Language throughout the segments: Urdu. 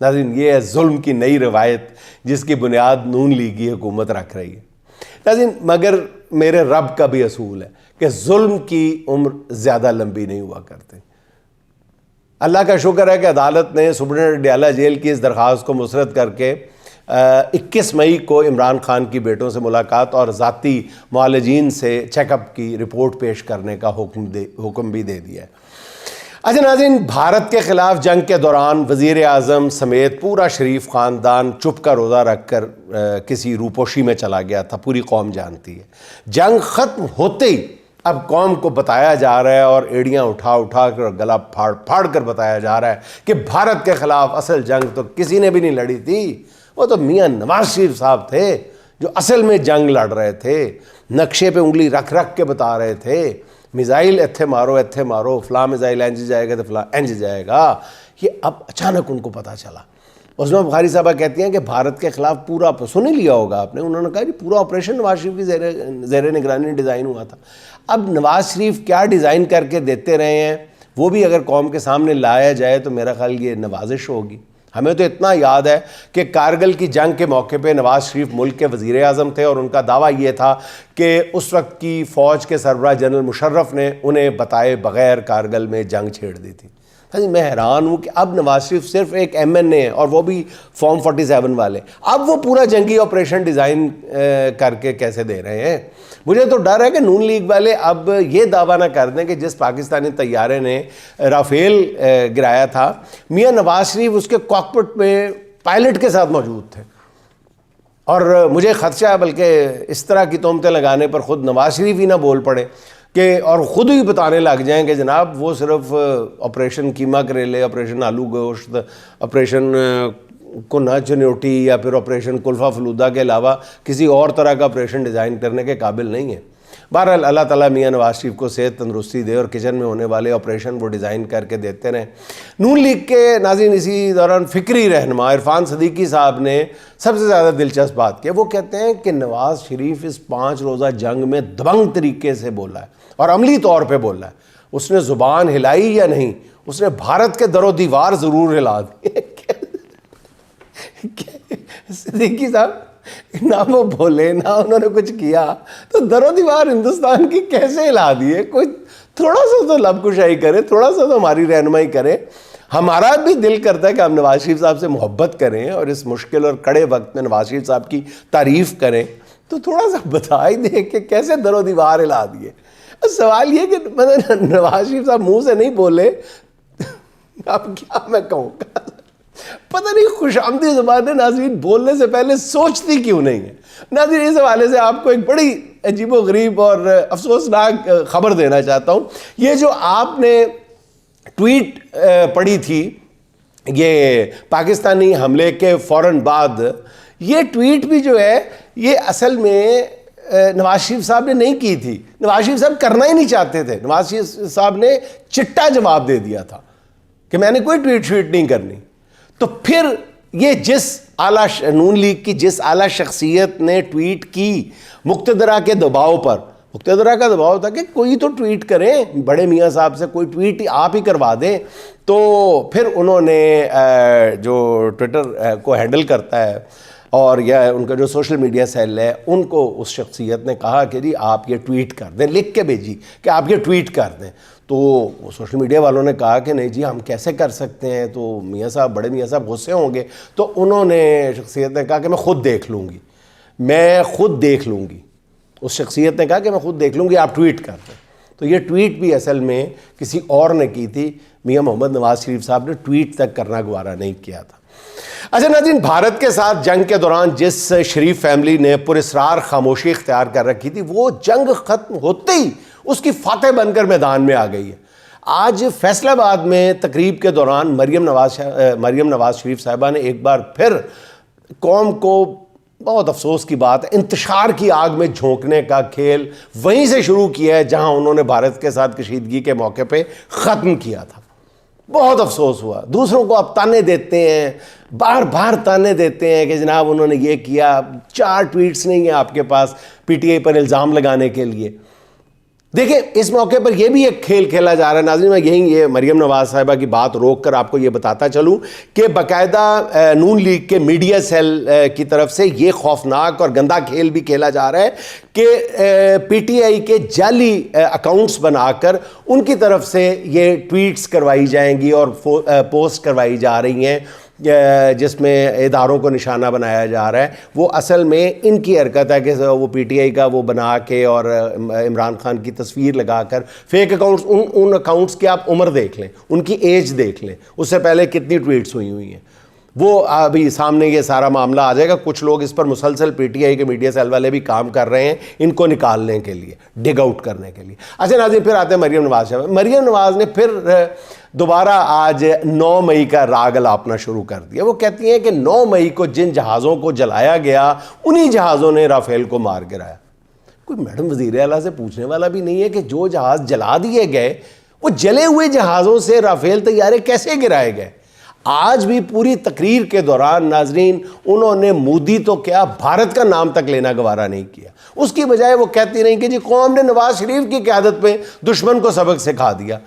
ناظرین یہ ہے ظلم کی نئی روایت جس کی بنیاد نون لیگی حکومت رکھ رہی ہے. ناظرین مگر میرے رب کا بھی اصول ہے کہ ظلم کی عمر زیادہ لمبی نہیں ہوا کرتے. اللہ کا شکر ہے کہ عدالت نے سپرنٹینڈنٹ ڈیالہ جیل کی اس درخواست کو مسترد کر کے 21 مئی کو عمران خان کی بیٹوں سے ملاقات اور ذاتی معالجین سے چیک اپ کی رپورٹ پیش کرنے کا حکم بھی دے دیا ہے. اچھا ناظرین، بھارت کے خلاف جنگ کے دوران وزیر اعظم سمیت پورا شریف خاندان چپ کا روزہ رکھ کر کسی روپوشی میں چلا گیا تھا. پوری قوم جانتی ہے. جنگ ختم ہوتے ہی اب قوم کو بتایا جا رہا ہے اور ایڑیاں اٹھا اٹھا کر گلا پھاڑ پھاڑ کر بتایا جا رہا ہے کہ بھارت کے خلاف اصل جنگ تو کسی نے بھی نہیں لڑی تھی، وہ تو میاں نواز شریف صاحب تھے جو اصل میں جنگ لڑ رہے تھے. نقشے پہ انگلی رکھ رکھ کے بتا رہے تھے میزائل ایتھے مارو فلاں میزائل اینج جائے گا تو فلاں اینج جائے گا. یہ اب اچانک ان کو پتہ چلا. عظمیٰ بخاری صاحبہ کہتی ہیں کہ بھارت کے خلاف پورا سن ہی لیا ہوگا آپ نے، انہوں نے کہا جی پورا آپریشن نواز شریف کی زیر نگرانی ڈیزائن ہوا تھا. اب نواز شریف کیا ڈیزائن کر کے دیتے رہے ہیں وہ بھی اگر قوم کے سامنے لایا جائے تو میرا خیال یہ نوازش ہوگی. ہمیں تو اتنا یاد ہے کہ کارگل کی جنگ کے موقع پہ نواز شریف ملک کے وزیر اعظم تھے اور ان کا دعویٰ یہ تھا کہ اس وقت کی فوج کے سربراہ جنرل مشرف نے انہیں بتائے بغیر کارگل میں جنگ چھیڑ دی تھی. میں حیران ہوں کہ اب نواز شریف صرف ایک ایم این اے اور وہ بھی فارم 47 والے، اب وہ پورا جنگی آپریشن ڈیزائن کر کے کیسے دے رہے ہیں. مجھے تو ڈر ہے کہ نون لیگ والے اب یہ دعویٰ نہ کر دیں کہ جس پاکستانی طیارے نے رافیل گرایا تھا میاں نواز شریف اس کے کاکپٹ میں پائلٹ کے ساتھ موجود تھے. اور مجھے خدشہ ہے بلکہ اس طرح کی تہمتیں لگانے پر خود نواز شریف ہی نہ بول پڑے کہ اور خود ہی بتانے لگ جائیں کہ جناب وہ صرف آپریشن قیمہ کریلے، آپریشن آلو گوشت، آپریشن کنہ چنوٹی یا پھر آپریشن کلفہ فلودہ کے علاوہ کسی اور طرح کا آپریشن ڈیزائن کرنے کے قابل نہیں ہے. بہرحال اللہ تعالیٰ میاں نواز شریف کو صحت تندرستی دے اور کچن میں ہونے والے آپریشن وہ ڈیزائن کر کے دیتے رہیں. نون لیگ کے ناظرین اسی دوران فکری رہنما عرفان صدیقی صاحب نے سب سے زیادہ دلچسپ بات کی. وہ کہتے ہیں کہ نواز شریف اس 5 روزہ جنگ میں دبنگ طریقے سے بولا ہے اور عملی طور پہ بولا ہے. اس نے زبان ہلائی یا نہیں، اس نے بھارت کے در و دیوار ضرور ہلا دی. صدیقی صاحب نہ وہ بولے نہ انہوں نے کچھ کیا تو در و دیوار ہندوستان کی کیسے ہلا دیے؟ کوئی تھوڑا سا تو لب کشائی کرے، تھوڑا سا تو ہماری رہنمائی کرے. ہمارا بھی دل کرتا ہے کہ ہم نواز شریف صاحب سے محبت کریں اور اس مشکل اور کڑے وقت میں نواز شریف صاحب کی تعریف کریں، تو تھوڑا سا بتا ہی دیں کہ کیسے در و دیوار ہلا دیے. سوال یہ کہ نواز شریف صاحب منہ سے نہیں بولے، اب کیا میں کہوں گا، پتہ نہیں خوش آمدی زبان ہے ناظرین بولنے سے پہلے سوچتی کیوں نہیں ہے. ناظرین اس حوالے سے آپ کو ایک بڑی عجیب و غریب اور افسوسناک خبر دینا چاہتا ہوں. یہ جو آپ نے ٹویٹ پڑھی تھی یہ پاکستانی حملے کے فوراً بعد، یہ ٹویٹ بھی جو ہے یہ اصل میں نواز شریف صاحب نے نہیں کی تھی. نواز شریف صاحب کرنا ہی نہیں چاہتے تھے. نواز شریف صاحب نے چٹا جواب دے دیا تھا کہ میں نے کوئی ٹویٹ نہیں کرنی. تو پھر یہ جس اعلیٰ نون لیگ کی جس اعلیٰ شخصیت نے ٹویٹ کی مقتدرہ کے دباؤ پر، مقتدرہ کا دباؤ تھا کہ کوئی تو ٹویٹ کریں، بڑے میاں صاحب سے کوئی ٹویٹ آپ ہی کروا دیں. تو پھر انہوں نے جو ٹویٹر کو ہینڈل کرتا ہے اور یا ان کا جو سوشل میڈیا سیل ہے ان کو اس شخصیت نے کہا کہ جی آپ یہ ٹویٹ کر دیں، لکھ کے بھیجی کہ آپ یہ ٹویٹ کر دیں. تو سوشل میڈیا والوں نے کہا کہ نہیں جی ہم کیسے کر سکتے ہیں، تو میاں صاحب بڑے میاں صاحب غصے ہوں گے. تو انہوں نے شخصیت نے کہا کہ میں خود دیکھ لوں گی. اس شخصیت نے کہا کہ میں خود دیکھ لوں گی، آپ ٹویٹ کر دیں. تو یہ ٹویٹ بھی اصل میں کسی اور نے کی تھی، میاں محمد نواز شریف صاحب نے ٹویٹ تک کرنا گوارا نہیں کیا تھا. اچھا ناظرین، بھارت کے ساتھ جنگ کے دوران جس شریف فیملی نے پراسرار خاموشی اختیار کر رکھی تھی وہ جنگ ختم ہوتے ہی اس کی فاتح بن کر میدان میں آ گئی ہے. آج فیصل آباد میں تقریب کے دوران مریم نواز شریف صاحبہ نے ایک بار پھر قوم کو، بہت افسوس کی بات ہے، انتشار کی آگ میں جھونکنے کا کھیل وہیں سے شروع کیا ہے جہاں انہوں نے بھارت کے ساتھ کشیدگی کے موقع پہ ختم کیا تھا. بہت افسوس ہوا. دوسروں کو آپ تانے دیتے ہیں، بار بار تانے دیتے ہیں کہ جناب انہوں نے یہ کیا. 4 ٹویٹس نہیں ہیں آپ کے پاس پی ٹی آئی پر الزام لگانے کے لیے. دیکھیں اس موقع پر یہ بھی ایک کھیل کھیلا جا رہا ہے ناظرین. میں یہ مریم نواز صاحبہ کی بات روک کر آپ کو یہ بتاتا چلوں کہ باقاعدہ نون لیگ کے میڈیا سیل کی طرف سے یہ خوفناک اور گندا کھیل بھی کھیلا جا رہا ہے کہ پی ٹی آئی کے جعلی اکاؤنٹس بنا کر ان کی طرف سے یہ ٹویٹس کروائی جائیں گی اور پوسٹ کروائی جا رہی ہیں جس میں اداروں کو نشانہ بنایا جا رہا ہے. وہ اصل میں ان کی حرکت ہے کہ وہ پی ٹی آئی کا وہ بنا کے اور عمران خان کی تصویر لگا کر فیک اکاؤنٹس, ان اکاؤنٹس کی آپ عمر دیکھ لیں, ان کی ایج دیکھ لیں, اس سے پہلے کتنی ٹویٹس ہوئی ہیں. وہ ابھی سامنے یہ سارا معاملہ آ جائے گا. کچھ لوگ اس پر مسلسل پی ٹی آئی کے میڈیا سیل والے بھی کام کر رہے ہیں ان کو نکالنے کے لیے, ڈگ آؤٹ کرنے کے لیے. اچھا ناظرین, پھر آتے ہیں مریم نواز صاحب. مریم نواز نے پھر دوبارہ آج 9 مئی کا راگ الاپنا شروع کر دیا. وہ کہتی ہیں کہ 9 مئی کو جن جہازوں کو جلایا گیا انہی جہازوں نے رافیل کو مار گرایا. کوئی میڈم وزیر اعلیٰ سے پوچھنے والا بھی نہیں ہے کہ جو جہاز جلا دیے گئے وہ جلے ہوئے جہازوں سے رافیل طیارے کیسے گرائے گئے؟ آج بھی پوری تقریر کے دوران ناظرین انہوں نے مودی تو کیا بھارت کا نام تک لینا گوارا نہیں کیا. اس کی بجائے وہ کہتی رہیں کہ جی قوم نے نواز شریف کی قیادت پہ دشمن کو سبق سکھا دیا.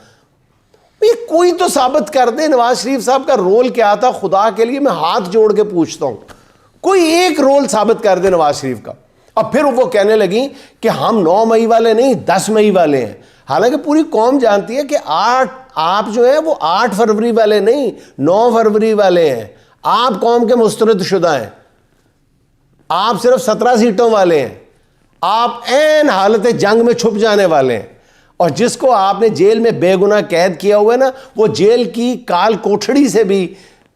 یہ کوئی تو ثابت کر دے نواز شریف صاحب کا رول کیا تھا. خدا کے لیے میں ہاتھ جوڑ کے پوچھتا ہوں, کوئی ایک رول ثابت کر دے نواز شریف کا. اب پھر وہ کہنے لگیں کہ ہم 9 مئی والے نہیں 10 مئی والے ہیں. حالانکہ پوری قوم جانتی ہے کہ آپ جو ہیں وہ 8 فروری والے نہیں 9 فروری والے ہیں. آپ قوم کے مسترد شدہ ہیں, آپ صرف 17 سیٹوں والے ہیں, آپ عین حالت جنگ میں چھپ جانے والے ہیں. اور جس کو آپ نے جیل میں بے گناہ قید کیا ہوا ہے نا, وہ جیل کی کال کوٹھڑی سے بھی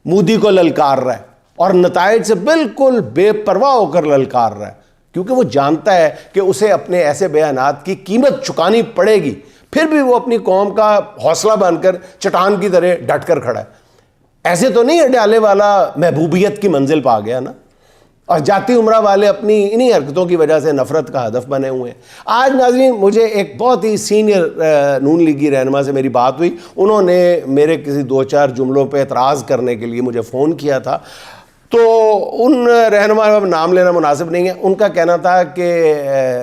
مودی کو للکار رہا ہے اور نتائج سے بالکل بے پرواہ ہو کر للکار رہا ہے, کیونکہ وہ جانتا ہے کہ اسے اپنے ایسے بیانات کی قیمت چکانی پڑے گی. پھر بھی وہ اپنی قوم کا حوصلہ بن کر چٹان کی طرح ڈٹ کر کھڑا ہے. ایسے تو نہیں اڈیالے والا محبوبیت کی منزل پا گیا نا, اور جاتی عمرہ والے اپنی انہی حرکتوں کی وجہ سے نفرت کا ہدف بنے ہوئے ہیں. آج ناظرین مجھے ایک بہت ہی سینئر نون لیگی رہنما سے میری بات ہوئی. انہوں نے میرے کسی 2-4 جملوں پہ اعتراض کرنے کے لیے مجھے فون کیا تھا. تو ان رہنما کا نام لینا مناسب نہیں ہے. ان کا کہنا تھا کہ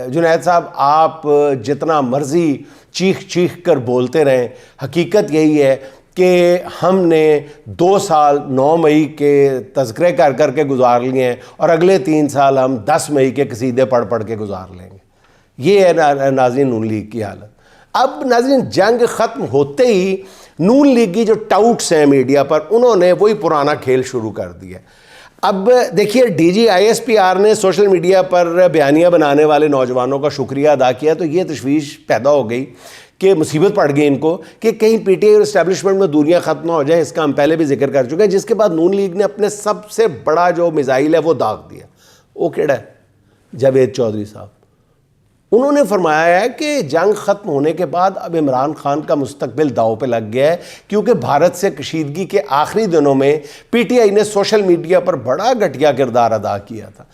جنید صاحب آپ جتنا مرضی چیخ چیخ کر بولتے رہیں, حقیقت یہی ہے کہ ہم نے 2 سال 9 مئی کے تذکرے کر کر کے گزار لیے ہیں اور اگلے 3 سال ہم 10 مئی کے قصیدے پڑھ پڑھ کے گزار لیں گے. یہ ہے ناظرین نون لیگ کی حالت. اب ناظرین جنگ ختم ہوتے ہی نون لیگ کی جو ٹاؤٹس ہیں میڈیا پر, انہوں نے وہی پرانا کھیل شروع کر دیا. اب دیکھیے D G I S P R نے سوشل میڈیا پر بیانیہ بنانے والے نوجوانوں کا شکریہ ادا کیا, تو یہ تشویش پیدا ہو گئی کہ مصیبت پڑ گئی ان کو کہ کہیں پی ٹی آئی اور اسٹیبلشمنٹ میں دوریاں ختم نہ ہو جائیں. اس کا ہم پہلے بھی ذکر کر چکے ہیں. جس کے بعد نون لیگ نے اپنے سب سے بڑا جو میزائل ہے وہ داغ دیا. وہ کیڑا ہے؟ جاوید چودھری صاحب. انہوں نے فرمایا ہے کہ جنگ ختم ہونے کے بعد اب عمران خان کا مستقبل داؤ پہ لگ گیا ہے, کیونکہ بھارت سے کشیدگی کے آخری دنوں میں پی ٹی آئی نے سوشل میڈیا پر بڑا گھٹیا کردار ادا کیا تھا.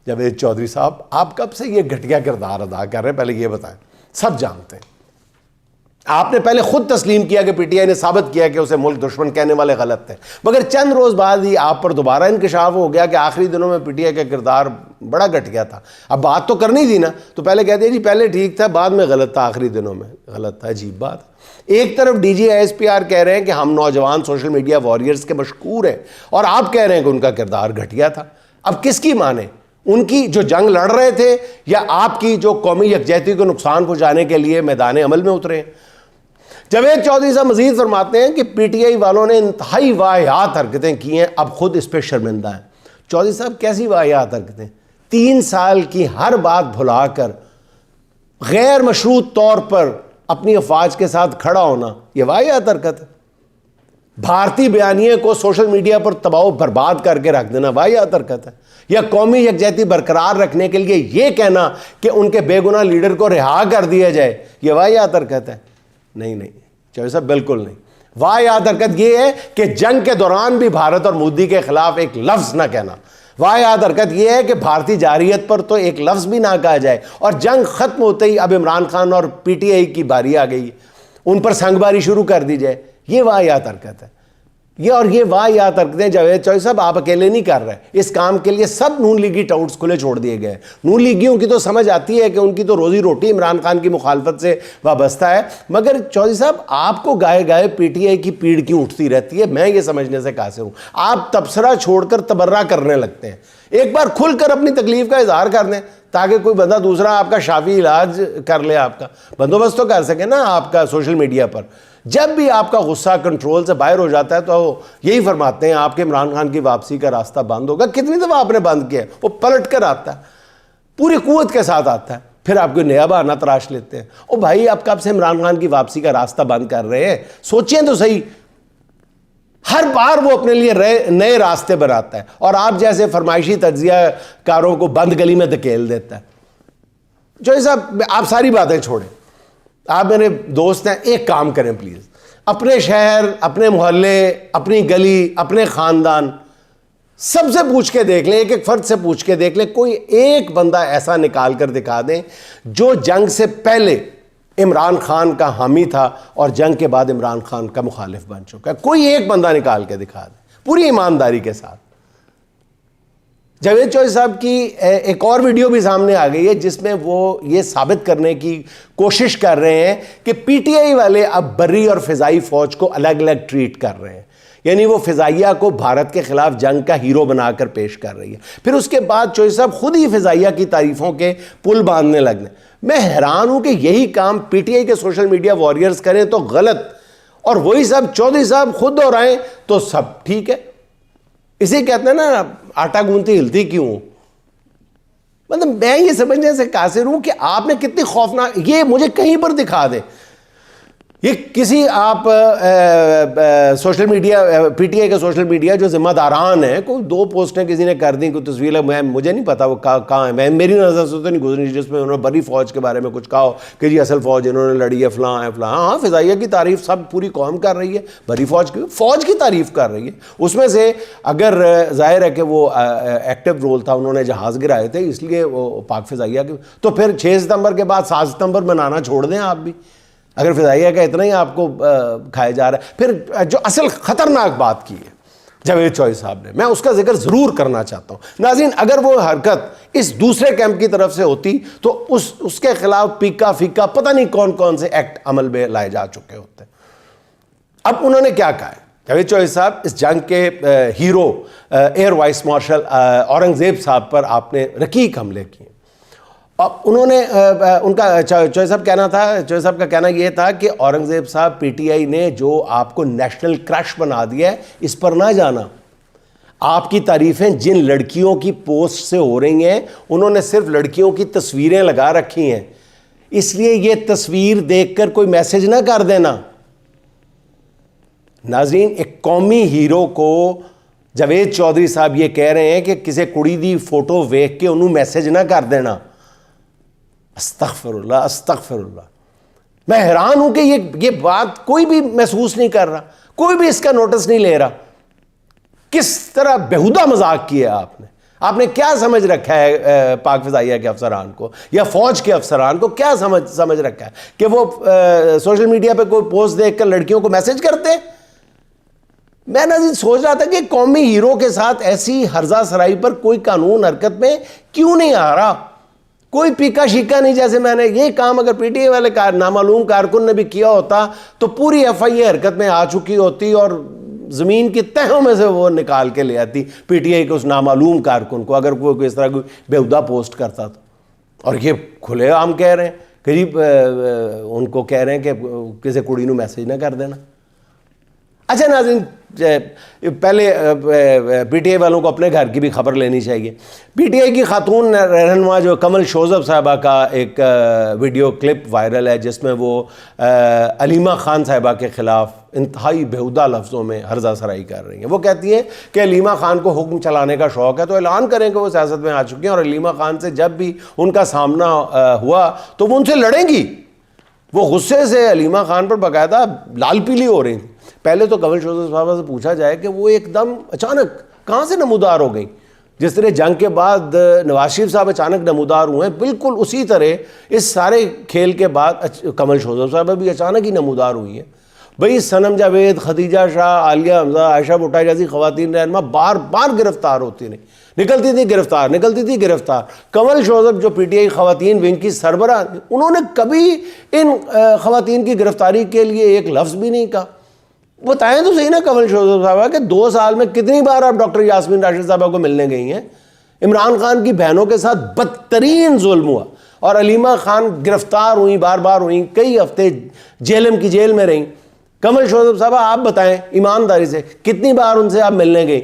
جاوید چودھری صاحب آپ کب سے یہ گھٹیا کردار ادا کر رہے ہیں پہلے یہ بتائیں. سب جانتے ہیں, آپ نے پہلے خود تسلیم کیا کہ پی ٹی آئی نے ثابت کیا کہ اسے ملک دشمن کہنے والے غلط تھے, مگر چند روز بعد ہی آپ پر دوبارہ انکشاف ہو گیا کہ آخری دنوں میں پی ٹی آئی کا کردار بڑا گھٹ گیا تھا. اب بات تو کرنی تھی نا, تو پہلے کہتے ہیں جی پہلے ٹھیک تھا بعد میں غلط تھا, آخری دنوں میں غلط تھا. عجیب بات. ایک طرف D G I S P R کہہ رہے ہیں کہ ہم نوجوان سوشل میڈیا وارئرز کے مشکور ہیں, اور آپ کہہ رہے ہیں کہ ان کا کردار گھٹیا تھا. اب کس کی مانے, ان کی جو جنگ لڑ رہے تھے یا آپ کی جو قومی یکجہتی کو نقصان پہنچانے کے لیے میدان عمل میں اترے ہیں؟ جاوید چودھری صاحب مزید فرماتے ہیں کہ پی ٹی آئی والوں نے انتہائی واہیات حرکتیں کی ہیں, اب خود اس پہ شرمندہ ہیں. چودھری صاحب کیسی واہیات حرکتیں؟ 3 سال کی ہر بات بھلا کر غیر مشروط طور پر اپنی افواج کے ساتھ کھڑا ہونا, یہ واہیات حرکت ہے. بھارتی بیانیے کو سوشل میڈیا پر تباہ و برباد کر کے رکھ دینا واہیات حرکت ہے. یا قومی یکجہتی برقرار رکھنے کے لیے یہ کہنا کہ ان کے بے گناہ لیڈر کو رہا کر دیا جائے, یہ واہیات حرکت ہے؟ نہیں نہیں چودھری صاحب بالکل نہیں. واہیات حرکت یہ ہے کہ جنگ کے دوران بھی بھارت اور مودی کے خلاف ایک لفظ نہ کہنا. واہیات حرکت یہ ہے کہ بھارتی جارحیت پر تو ایک لفظ بھی نہ کہا جائے, اور جنگ ختم ہوتے ہی اب عمران خان اور پی ٹی آئی کی باری آ گئی, ان پر سنگ باری شروع کر دی جائے. یہ واہیات حرکت ہے. یہ واہ حرکتیں جاوید چوہدری صاحب آپ اکیلے نہیں کر رہے. اس کام کے لیے سب نون لیگی ٹاؤٹس کھلے چھوڑ دیے گئے. نون لیگیوں کی تو سمجھ آتی ہے کہ ان کی تو روزی روٹی عمران خان کی مخالفت سے وابستہ ہے, مگر چودھری صاحب آپ کو گائے گائے پی ٹی آئی کی پیڑ کیوں اٹھتی رہتی ہے؟ میں یہ سمجھنے سے قاصر ہوں. آپ تبصرہ چھوڑ کر تبرہ کرنے لگتے ہیں. ایک بار کھل کر اپنی تکلیف کا اظہار کر دیں تاکہ کوئی بندہ دوسرا آپ کا شافی علاج کر لے, آپ کا بندوبست تو کر سکے نا آپ کا سوشل میڈیا پر. جب بھی آپ کا غصہ کنٹرول سے باہر ہو جاتا ہے تو یہی فرماتے ہیں آپ کے عمران خان کی واپسی کا راستہ بند ہوگا. کتنی دفعہ آپ نے بند کیا ہے؟ وہ پلٹ کر آتا ہے, پوری قوت کے ساتھ آتا ہے, پھر آپ کو نیا بہانہ تراش لیتے ہیں. او بھائی آپ کب سے عمران خان کی واپسی کا راستہ بند کر رہے ہیں؟ سوچیں تو صحیح. ہر بار وہ اپنے لیے نئے راستے بناتا ہے اور آپ جیسے فرمائشی تجزیہ کاروں کو بند گلی میں دھکیل دیتا ہے. جو صاحب آپ ساری باتیں چھوڑیں, آپ میرے دوست ہیں, ایک کام کریں پلیز. اپنے شہر, اپنے محلے, اپنی گلی, اپنے خاندان, سب سے پوچھ کے دیکھ لیں, ایک ایک فرد سے پوچھ کے دیکھ لیں, کوئی ایک بندہ ایسا نکال کر دکھا دیں جو جنگ سے پہلے عمران خان کا حامی تھا اور جنگ کے بعد عمران خان کا مخالف بن چکا ہے. کوئی ایک بندہ نکال کے دکھا دیں پوری ایمانداری کے ساتھ. جاوید چوہدری صاحب کی ایک اور ویڈیو بھی سامنے آ گئی ہے جس میں وہ یہ ثابت کرنے کی کوشش کر رہے ہیں کہ پی ٹی آئی والے اب بری اور فضائی فوج کو الگ الگ ٹریٹ کر رہے ہیں. یعنی وہ فضائیہ کو بھارت کے خلاف جنگ کا ہیرو بنا کر پیش کر رہی ہے. پھر اس کے بعد چوہدری صاحب خود ہی فضائیہ کی تعریفوں کے پل باندھنے لگ گئے. میں حیران ہوں کہ یہی کام پی ٹی آئی کے سوشل میڈیا وارئرز کریں تو غلط, اور وہی سب چوہدری صاحب خود دہرائیں تو سب ٹھیک ہے. اسے کہتے ہیں نا آٹا گوندتی ہلتی کیوں. مطلب میں یہ سمجھنے سے قاصر ہوں کہ آپ نے کتنی خوفناک, یہ مجھے کہیں پر دکھا دیں, یہ کسی آپ social media P T I کا سوشل میڈیا جو ذمہ داران ہیں, کوئی دو پوسٹیں کسی نے کر دیں, کوئی تصویر, مجھے نہیں پتا وہ کہاں ہے, میں میری نظر سے تو نہیں گزری جس میں انہوں نے بری فوج کے بارے میں کچھ کہا ہو کہ جی اصل فوج انہوں نے لڑی ہے فلاں ہے فلاں. ہاں فضائیہ کی تعریف سب پوری قوم کر رہی ہے, بری فوج کی تعریف کر رہی ہے. اس میں سے اگر ظاہر ہے کہ وہ ایکٹیو رول تھا, انہوں نے جہاز گرائے تھے اس لیے وہ پاک فضائیہ کے, تو پھر 6 ستمبر کے بعد 7 ستمبر منانا چھوڑ دیں آپ بھی, اگر فضائیہ کا اتنا ہی آپ کو کھایا جا رہا ہے. پھر جو اصل خطرناک بات کی ہے جاوید چوہدری صاحب نے, میں اس کا ذکر ضرور کرنا چاہتا ہوں. ناظرین, اگر وہ حرکت اس دوسرے کیمپ کی طرف سے ہوتی تو اس کے خلاف پیکا فیکا پتہ نہیں کون کون سے ایکٹ عمل میں لائے جا چکے ہوتے. اب انہوں نے کیا کہا ہے جاوید چوہدری صاحب, اس جنگ کے hero air vice marshal Aurangzeb صاحب پر آپ نے رقیق حملے کیے. اب انہوں نے ان کا چوہدری صاحب کہنا تھا, چوہدری صاحب کا کہنا یہ تھا کہ اورنگزیب صاحب پی ٹی آئی نے جو آپ کو نیشنل کرش بنا دیا ہے اس پر نہ جانا. آپ کی تعریفیں جن لڑکیوں کی پوسٹ سے ہو رہی ہیں انہوں نے صرف لڑکیوں کی تصویریں لگا رکھی ہیں, اس لیے یہ تصویر دیکھ کر کوئی میسج نہ کر دینا. ناظرین, ایک قومی ہیرو کو جاوید چوہدری صاحب یہ کہہ رہے ہیں کہ کسی کڑی دی فوٹو ویکھ کے انہوں میسج نہ کر دینا. استغفر اللہ استغفر اللہ. میں حیران ہوں کہ یہ بات کوئی بھی محسوس نہیں کر رہا, کوئی بھی اس کا نوٹس نہیں لے رہا. کس طرح بیہودہ مذاق کیا آپ نے. آپ نے کیا سمجھ رکھا ہے پاک فضائیہ کے افسران کو یا فوج کے افسران کو, کیا سمجھ رکھا ہے کہ وہ سوشل میڈیا پہ کوئی پوسٹ دیکھ کر لڑکیوں کو میسج کرتے. میں ناظرین سوچ رہا تھا کہ قومی ہیرو کے ساتھ ایسی ہرزہ سرائی پر کوئی قانون حرکت میں کیوں نہیں آ رہا, کوئی پیکا شیکا نہیں. جیسے میں نے یہ کام اگر پی ٹی آئی والے نامعلوم کارکن نے بھی کیا ہوتا تو پوری ایف آئی اے حرکت میں آ چکی ہوتی اور زمین کی تہوں میں سے وہ نکال کے لے آتی پی ٹی آئی کے اس نامعلوم کارکن کو, اگر کوئی اس طرح کوئی بیہودہ پوسٹ کرتا تو. اور یہ کھلے عام کہہ رہے ہیں, قریب ان کو کہہ رہے ہیں کہ کسی کڑی نو میسج نہ کر دینا. اچھا ناظرین, پہلے پی ٹی آئی والوں کو اپنے گھر کی بھی خبر لینی چاہیے. پی ٹی آئی کی خاتون رہنما جو کمل شوذب صاحبہ کا ایک ویڈیو کلپ وائرل ہے جس میں وہ علیمہ خان صاحبہ کے خلاف انتہائی بیہودہ لفظوں میں ہرزہ سرائی کر رہی ہیں. وہ کہتی ہیں کہ علیمہ خان کو حکم چلانے کا شوق ہے تو اعلان کریں کہ وہ سیاست میں آ چکی ہیں, اور علیمہ خان سے جب بھی ان کا سامنا ہوا تو وہ ان سے لڑیں گی. وہ غصے سے علیمہ خان پر باقاعدہ لال پیلی ہو رہی تھیں. پہلے تو کمل شوذب صاحبہ سے پوچھا جائے کہ وہ ایک دم اچانک کہاں سے نمودار ہو گئیں. جس طرح جنگ کے بعد نواز شریف صاحب اچانک نمودار ہوئے ہیں, بالکل اسی طرح اس سارے کھیل کے بعد کمل شوذب صاحبہ بھی اچانک ہی نمودار ہوئی ہیں. بھئی سنم جاوید، خدیجہ شاہ، عالیہ حمزہ، عائشہ بھٹو جیسی خواتین رہنما بار بار گرفتار ہوتی نہیں، نکلتی تھی گرفتار. کنول شوذب جو پی ٹی آئی خواتین ونگ کی سربراہ، انہوں نے کبھی ان خواتین کی گرفتاری کے لیے ایک لفظ بھی نہیں کہا. بتائیں تو صحیح نا کنول شوذب صاحبہ کہ 2 سال میں کتنی بار آپ ڈاکٹر یاسمین راشد صاحبہ کو ملنے گئی ہیں؟ عمران خان کی بہنوں کے ساتھ بدترین ظلم ہوا اور علیمہ خان گرفتار ہوئیں، بار بار ہوئیں، کئی ہفتے جیلم کی جیل میں رہیں. کنول شوذب صاحبہ آپ بتائیں ایمانداری سے کتنی بار ان سے آپ ملنے گئی؟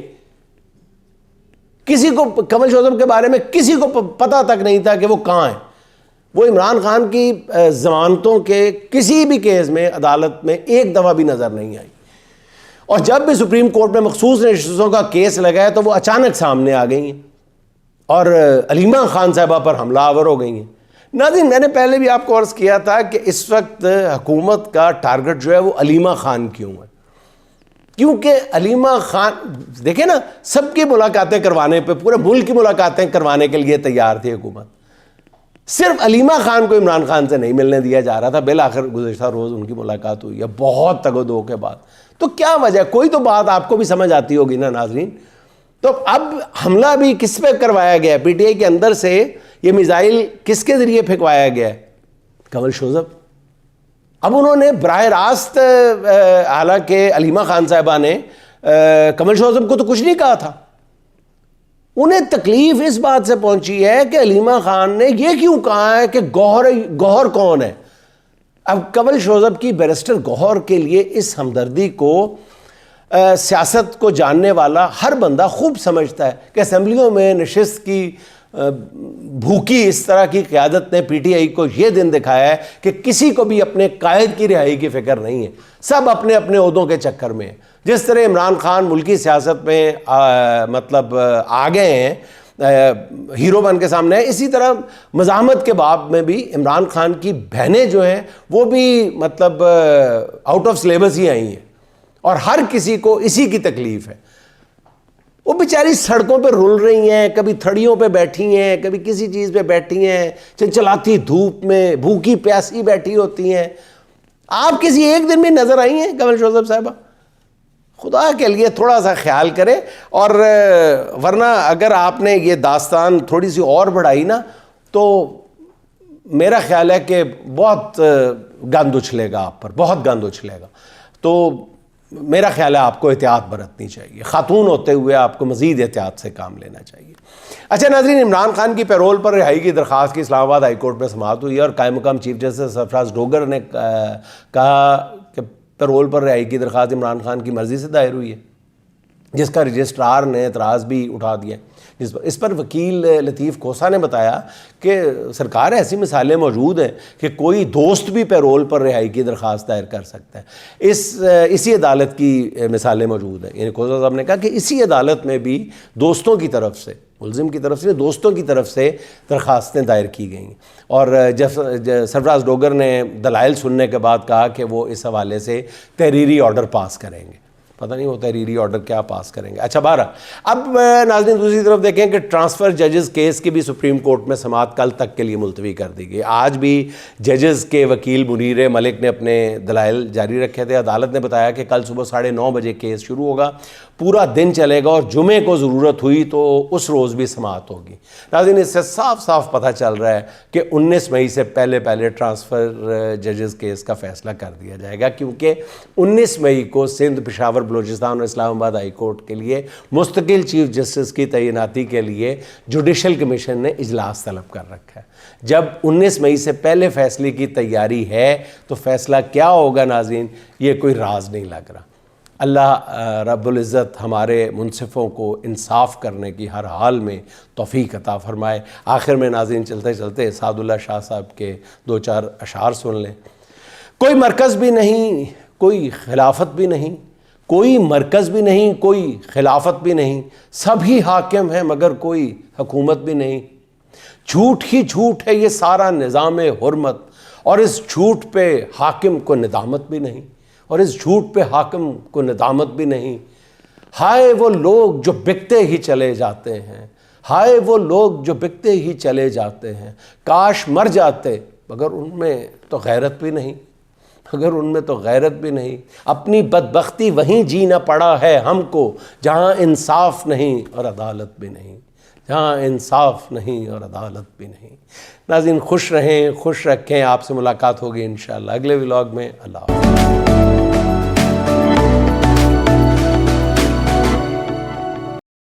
کسی کو کنول شوذب کے بارے میں کسی کو پتہ تک نہیں تھا کہ وہ کہاں ہیں. وہ عمران خان کی ضمانتوں کے کسی بھی کیس میں عدالت میں ایک دفعہ بھی نظر نہیں آئی، اور جب بھی سپریم کورٹ میں مخصوص نشستوں کا کیس لگا ہے تو وہ اچانک سامنے آ گئی ہیں اور علیمہ خان صاحبہ پر حملہ آور ہو گئی ہیں. ناظرین، میں نے پہلے بھی آپ کو عرض کیا تھا کہ اس وقت حکومت کا ٹارگٹ جو ہے وہ علیمہ خان کیوں ہے؟ کیونکہ علیمہ خان دیکھیں نا، سب کی ملاقاتیں کروانے پہ، پورے ملک کی ملاقاتیں کروانے کے لیے تیار تھی حکومت، صرف علیمہ خان کو عمران خان سے نہیں ملنے دیا جا رہا تھا. بالآخر گزشتہ روز ان کی ملاقات ہوئی ہے بہت تگ و دو کے بعد. تو کیا وجہ؟ کوئی تو بات آپ کو بھی سمجھ آتی ہوگی نا ناظرین. تو اب حملہ بھی کس پہ کروایا گیا؟ پی ٹی آئی کے اندر سے یہ میزائل کس کے ذریعے پھینکوایا گیا ہے؟ کنول شوذب. اب انہوں نے براہ راست، حالانکہ علیمہ خان صاحبہ نے کنول شوذب کو تو کچھ نہیں کہا تھا، انہیں تکلیف اس بات سے پہنچی ہے کہ علیمہ خان نے یہ کیوں کہا ہے کہ گوہر کون ہے. اب کنول شوذب کی بیرسٹر گوہر کے لیے اس ہمدردی کو سیاست کو جاننے والا ہر بندہ خوب سمجھتا ہے کہ اسمبلیوں میں نشست کی بھوکی اس طرح کی قیادت نے پی ٹی آئی کو یہ دن دکھایا ہے کہ کسی کو بھی اپنے قائد کی رہائی کی فکر نہیں ہے، سب اپنے اپنے عہدوں کے چکر میں ہیں. جس طرح عمران خان ملکی سیاست میں مطلب آ گئے ہیں، ہیرو بن کے سامنے ہے، اسی طرح مزاحمت کے باب میں بھی عمران خان کی بہنیں جو ہیں وہ بھی مطلب آؤٹ آف سلیبس ہی آئی ہیں اور ہر کسی کو اسی کی تکلیف ہے. وہ بیچاری سڑکوں پہ رول رہی ہیں، کبھی تھڑیوں پہ بیٹھی ہیں، کبھی کسی چیز پہ بیٹھی ہیں، چلچلاتی دھوپ میں بھوکی پیاسی بیٹھی ہوتی ہیں. آپ کسی ایک دن میں نظر آئی ہیں کنول شوذب صاحبہ؟ خدا کے لیے تھوڑا سا خیال کریں. اور ورنہ اگر آپ نے یہ داستان تھوڑی سی اور بڑھائی نا تو میرا خیال ہے کہ بہت گند اچھلے گا آپ پر، بہت گند اچھلے گا. تو میرا خیال ہے آپ کو احتیاط برتنی چاہیے، خاتون ہوتے ہوئے آپ کو مزید احتیاط سے کام لینا چاہیے. اچھا ناظرین، عمران خان کی پیرول پر رہائی کی درخواست کی اسلام آباد ہائی کورٹ میں سماعت ہوئی ہے اور قائم مقام چیف جسٹس سرفراز ڈوگر نے کہا کہ پیرول پر رہائی کی درخواست عمران خان کی مرضی سے دائر ہوئی ہے، جس کا رجسٹرار نے اعتراض بھی اٹھا دیا. اس پر وکیل لطیف کوسا نے بتایا کہ سرکار ایسی مثالیں موجود ہیں کہ کوئی دوست بھی پیرول پر رہائی کی درخواست دائر کر سکتا ہے. اسی عدالت کی مثالیں موجود ہیں. یعنی کوسا صاحب نے کہا کہ اسی عدالت میں بھی دوستوں کی طرف سے، ملزم کی طرف سے دوستوں کی طرف سے درخواستیں دائر کی گئیں. اور جب سرفراز ڈوگر نے دلائل سننے کے بعد کہا کہ وہ اس حوالے سے تحریری آرڈر پاس کریں گے. پتہ نہیں وہ تحریری آرڈر کیا پاس کریں گے. اچھا بہرحال اب ناظرین دوسری طرف دیکھیں کہ ٹرانسفر ججز کیس کی بھی سپریم کورٹ میں سماعت کل تک کے لیے ملتوی کر دی گئی. آج بھی ججز کے وکیل منیر ملک نے اپنے دلائل جاری رکھے تھے. عدالت نے بتایا کہ کل صبح 9:30 بجے کیس شروع ہوگا، پورا دن چلے گا اور جمعے کو ضرورت ہوئی تو اس روز بھی سماعت ہوگی. ناظرین اس سے صاف صاف پتہ چل رہا ہے کہ 19 مئی سے پہلے ٹرانسفر ججز کیس کا فیصلہ کر دیا جائے گا، کیونکہ 19 مئی کو سندھ، پشاور، بلوچستان اور اسلام آباد ہائی کورٹ کے لیے مستقل چیف جسٹس کی تعیناتی کے لیے جوڈیشل کمیشن نے اجلاس طلب کر رکھا ہے. جب 19 مئی سے پہلے فیصلے کی تیاری ہے تو فیصلہ کیا ہوگا ناظرین یہ کوئی راز نہیں لگ رہا. اللہ رب العزت ہمارے منصفوں کو انصاف کرنے کی ہر حال میں توفیق عطا فرمائے. آخر میں ناظرین چلتے چلتے سعد اللہ شاہ صاحب کے 2-4 اشعار سن لیں. کوئی مرکز بھی نہیں، کوئی خلافت بھی نہیں، کوئی مرکز بھی نہیں، کوئی خلافت بھی نہیں، سب ہی حاکم ہیں مگر کوئی حکومت بھی نہیں. جھوٹ ہی جھوٹ ہے یہ سارا نظام حرمت، اور اس جھوٹ پہ حاکم کو ندامت بھی نہیں، اور اس جھوٹ پہ حاکم کو ندامت بھی نہیں. ہائے وہ لوگ جو بکتے ہی چلے جاتے ہیں، ہائے وہ لوگ جو بکتے ہی چلے جاتے ہیں، کاش مر جاتے مگر ان میں تو غیرت بھی نہیں. مگر ان میں تو غیرت بھی نہیں. اپنی بدبختی وہیں جینا پڑا ہے ہم کو جہاں انصاف نہیں اور عدالت بھی نہیں. جہاں انصاف نہیں اور عدالت بھی نہیں. ناظرین خوش رہیں، خوش رکھیں. آپ سے ملاقات ہوگی انشاءاللہ اگلے ولاگ میں. اللہ حافظ.